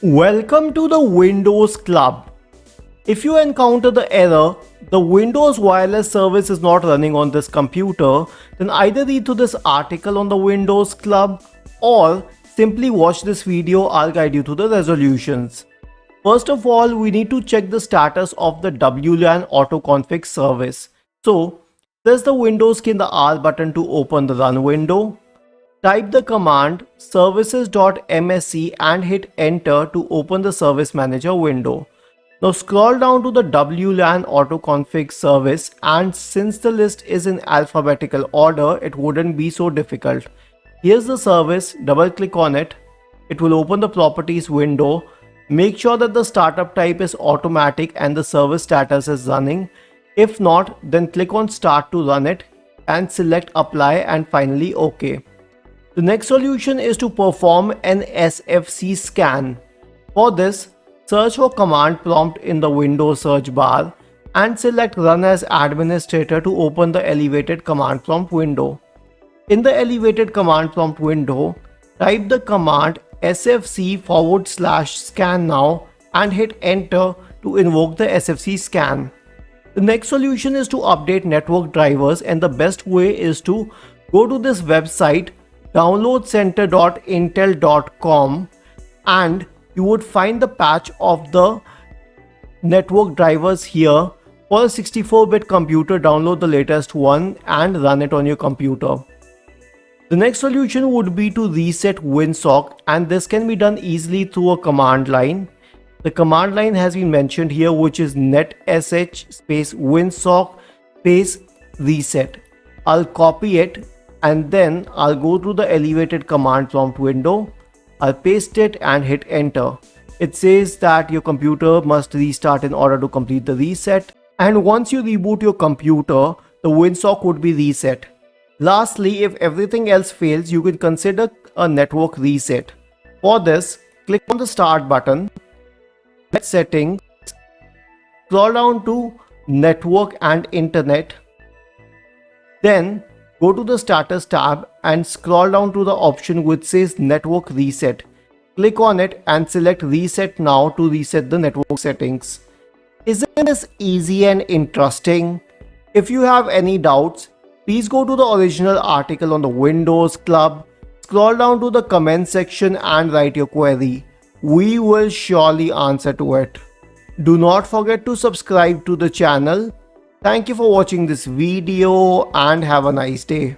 Welcome to the Windows Club. If you encounter the error, the Windows wireless service is not running on this computer, then either read through this article on the Windows Club or simply watch this video. I'll guide you through the resolutions. First of all, we need to check the status of the WLAN AutoConfig service. So, press the Windows key in the R button to open the run window. Type the command services.msc and hit enter to open the service manager window. Now scroll down to the WLAN AutoConfig service, and since the list is in alphabetical order, it wouldn't be so difficult. Here's the service, double click on it. It will open the properties window. Make sure that the startup type is automatic and the service status is running. If not, then click on start to run it and select apply and finally OK. The next solution is to perform an SFC scan. For this, search for command prompt in the Windows search bar and select Run as Administrator to open the elevated command prompt window. In the elevated command prompt window, type the command sfc/scan now and hit enter to invoke the SFC scan. The next solution is to update network drivers, and the best way is to go to this website downloadcenter.intel.com and you would find the patch of the network drivers here. For a 64-bit computer, download the latest one and run it on your computer. The next solution would be to reset Winsock, and this can be done easily through a command line. The command line has been mentioned here, which is netsh space winsock space reset. I'll copy it and then I'll go to the elevated command prompt window. I'll paste it and hit enter. It says that your computer must restart in order to complete the reset, and once you reboot your computer, the Winsock would be reset. Lastly, if everything else fails, you can consider a network reset. For this, click on the start button, settings, scroll down to network and internet, then go to the status tab and scroll down to the option which says network reset. Click on it and select reset now to reset the network settings. Isn't this easy and interesting? If you have any doubts, please go to the original article on the Windows Club, scroll down to the comment section and write your query. We will surely answer to it. Do not forget to subscribe to the channel. Thank you for watching this video and have a nice day.